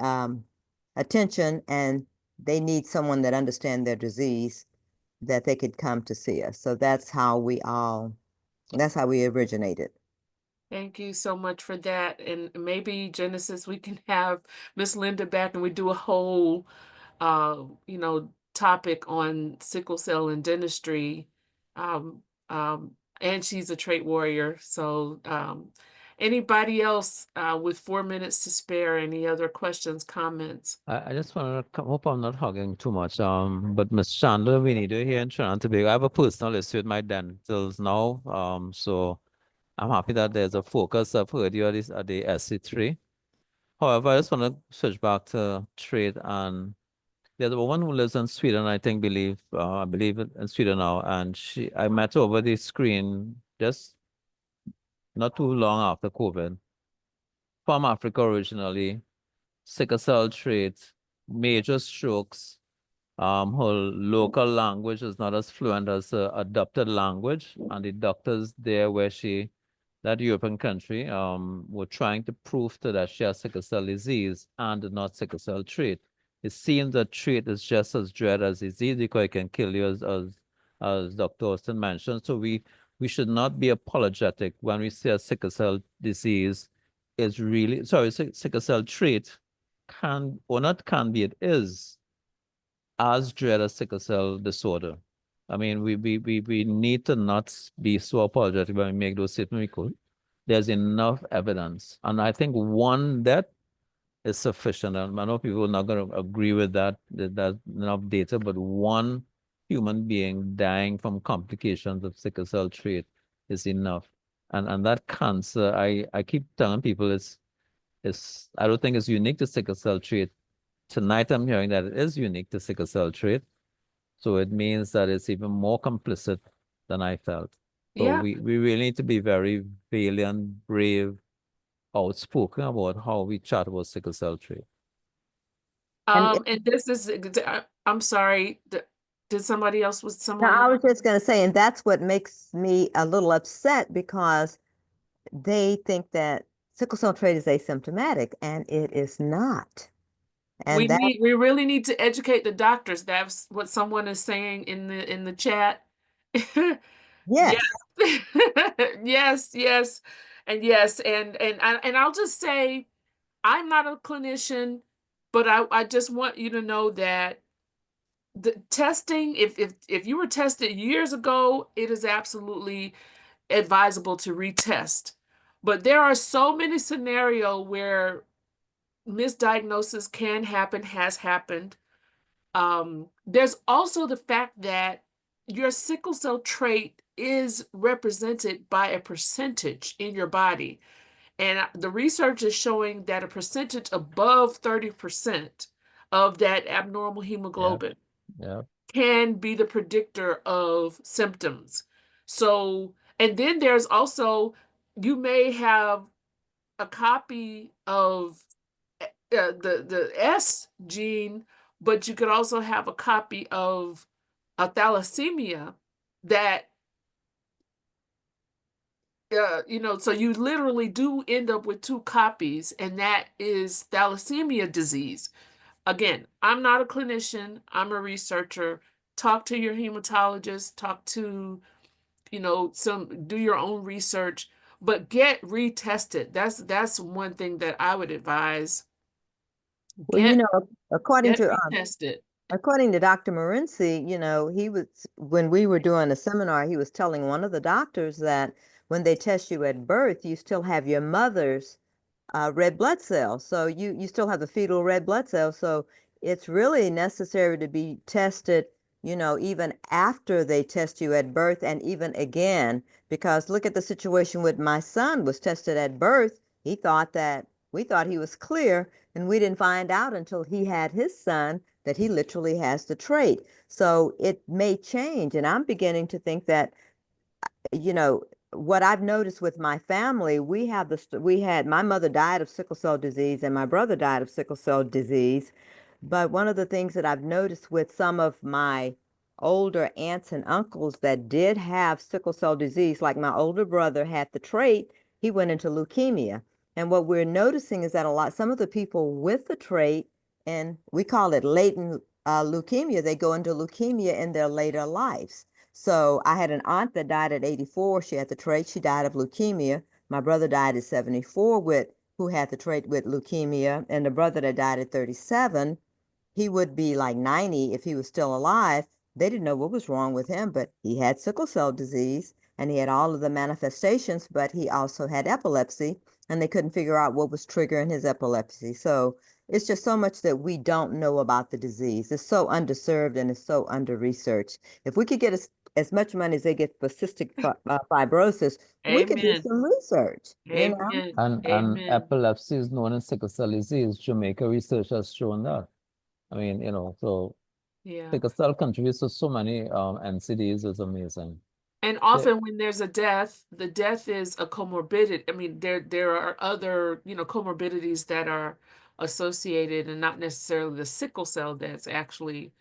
attention and they need someone that understands their disease, that they could come to see us. So that's how we originated. Thank you so much for that. And maybe Genesis, we can have Miss Linda back and we do a whole, topic on sickle cell and dentistry. Um, and she's a trait warrior. So, anybody else with 4 minutes to spare? Any other questions, comments? I just want to hope I'm not hogging too much. But Miss Chandler, we need you here in Trinidad and Tobago. I have a personal issue with my dentals now. So I'm happy that there's a focus. I've heard you at the SC3. However, I just want to switch back to trade, and there's a woman who lives in Sweden, I believe in Sweden now, and I met her over the screen just not too long after COVID, from Africa originally, sickle cell trait, major strokes. Her local language is not as fluent as the adopted language, and the doctors there that European country, were trying to prove to that she has sickle cell disease and not sickle cell trait. It seems that trait is just as dread as disease because it can kill you, as Dr. Austin mentioned. So we should not be apologetic when we say a sickle cell disease is really, sickle cell trait it is as dread as sickle cell disorder. I mean, we need to not be so apologetic when we make those statements. There's enough evidence. And I think one death is sufficient. And I know people are not going to agree with that. There's enough data, but one human being dying from complications of sickle cell trait is enough. And that cancer, I keep telling people I don't think it's unique to sickle cell trait. Tonight I'm hearing that it is unique to sickle cell trait. So it means that it's even more complicit than I felt. So Yeah. we really need to be very valiant, brave, outspoken about how we chat about sickle cell trait. And this is, I'm sorry, did somebody else, was No, someone I else? was just going to say, and that's what makes me a little upset because they think that sickle cell trait is asymptomatic, and it is not. And that, We really need to educate the doctors. That's what someone is saying in the chat. Yes. yes, Yes, yes, and yes, and I'll just say I'm not a clinician, but I just want you to know that the testing, if you were tested years ago, it is absolutely advisable to retest. But there are so many scenarios where misdiagnosis can happen, has happened. There's also the fact that your sickle cell trait is represented by a percentage in your body. And the research is showing that a percentage above 30% of that abnormal hemoglobin Yeah. can be the predictor of symptoms. So, and then there's also, you may have a copy of the S gene, but you could also have a copy of a thalassemia that, so you literally do end up with two copies, and that is thalassemia disease. Again, I'm not a clinician, I'm a researcher. Talk to your hematologist, talk to, do your own research, but get retested. That's one thing that I would advise. well, you Get know, according get to retested. according to Dr. Morency, he was, when we were doing a seminar, he was telling one of the doctors that when they test you at birth, you still have your mother's red blood cells. So you still have the fetal red blood cells. So it's really necessary to be tested, even after they test you at birth and even again, because look at the situation with my son was tested at birth. We thought he was clear, and we didn't find out until he had his son that he literally has the trait. So it may change. And I'm beginning to think that what I've noticed with my family, my mother died of sickle cell disease and my brother died of sickle cell disease. But one of the things that I've noticed with some of my older aunts and uncles that did have sickle cell disease, like my older brother had the trait, he went into leukemia. And what we're noticing is that some of the people with the trait, and we call it latent leukemia, they go into leukemia in their later lives. So I had an aunt that died at 84. She had the trait. She died of leukemia. My brother died at 74 who had the trait with leukemia, and the brother that died at 37, he would be like 90 if he was still alive. They didn't know what was wrong with him, but he had sickle cell disease and he had all of the manifestations, but he also had epilepsy, and they couldn't figure out what was triggering his epilepsy. So it's just so much that we don't know about the disease. It's so underserved and it's so under-researched. If we could get as much money as they get for cystic fibrosis, we could do Amen. some research, you know? Amen. And Amen. epilepsy is known as sickle cell disease. Jamaica research has shown that. I mean, so Yeah. sickle cell contributes to so many NCDs. Is amazing. And often when there's a death, the death is a comorbidity. I mean, there are other, comorbidities that are associated and not necessarily the sickle cell that's actually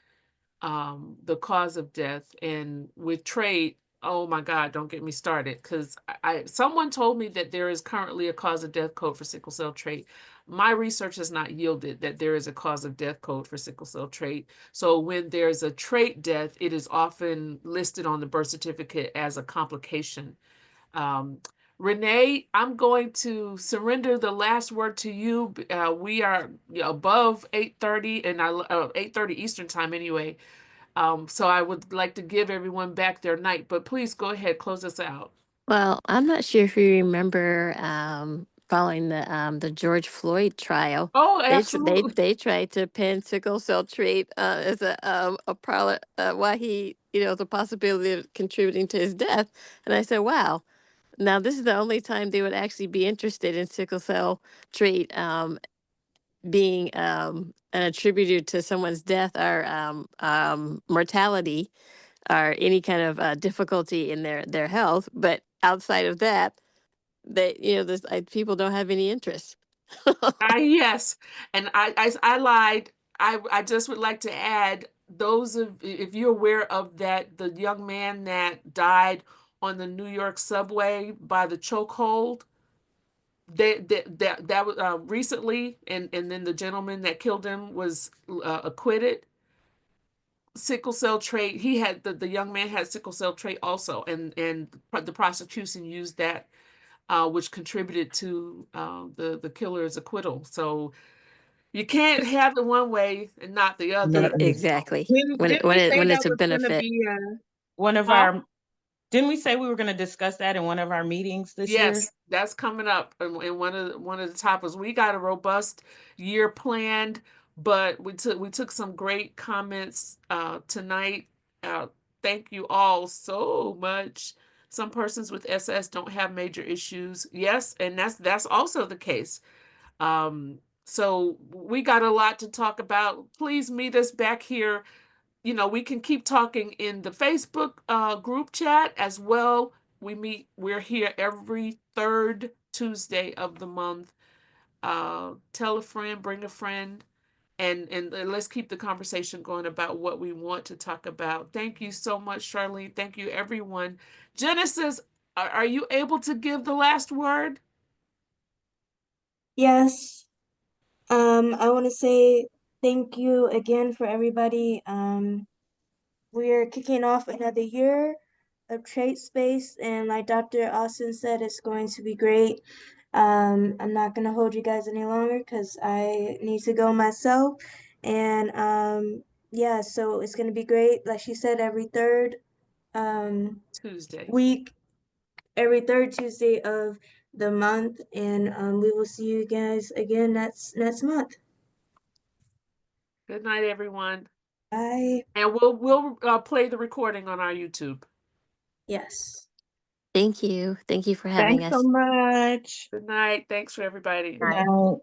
the cause of death. And with trait, oh my God, don't get me started, because someone told me that there is currently a cause of death code for sickle cell trait. My research has not yielded that there is a cause of death code for sickle cell trait. So when there's a trait death, it is often listed on the birth certificate as a complication. Renee, I'm going to surrender the last word to you. We are above 8:30 and 8:30 Eastern time anyway. So I would like to give everyone back their night, but please go ahead, close us out. Well, I'm not sure if you remember following the George Floyd trial. Oh, They absolutely. they tried to pin sickle cell trait as a problem why he the possibility of contributing to his death, and I said, wow. Now this is the only time they would actually be interested in sickle cell trait being an attributor to someone's death or mortality or any kind of difficulty in their health. But outside of that, this people don't have any interest. Yes, and I lied. I just would like to add if you're aware of the young man that died on the New York subway by the chokehold. That was recently, and then the gentleman that killed him was acquitted. Sickle cell trait. He had the young man had sickle cell trait also, and the prosecution used that, which contributed to the killer's acquittal. So you can't have it one way and not the other. Exactly. Didn't we say When that it's a was going to benefit. be one of Huh? our? Didn't we say we were going to discuss that in one of our meetings this year? Yes, that's coming up in one of the topics. We got a robust year planned, but we took some great comments tonight. Thank you all so much. Some persons with SS don't have major issues. Yes, and that's also the case. So we got a lot to talk about. Please meet us back here. We can keep talking in the Facebook group chat as well. We're here every third Tuesday of the month. Tell a friend, bring a friend, and let's keep the conversation going about what we want to talk about. Thank you so much, Charlene. Thank you, everyone. Genesis, are you able to give the last word? Yes. I want to say thank you again for everybody. We're kicking off another year of Trade Space, and like Dr. Austin said, it's going to be great. I'm not gonna hold you guys any longer because I need to go myself. And yeah, so it's gonna be great. Like she said, Tuesday. week, every third Tuesday of the month, and we will see you guys again next month. Good night, everyone. Bye. And we'll play the recording on our YouTube. Yes. Thank you. Thank you for having Thanks us. so much. Good night. Thanks for everybody. Good night.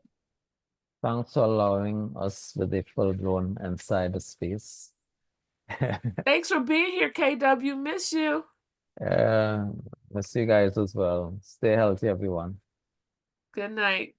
Thanks for allowing us with the full-blown inside the space. Thanks for being here, KW. Miss you. Miss you guys as well. Stay healthy, everyone. Good night.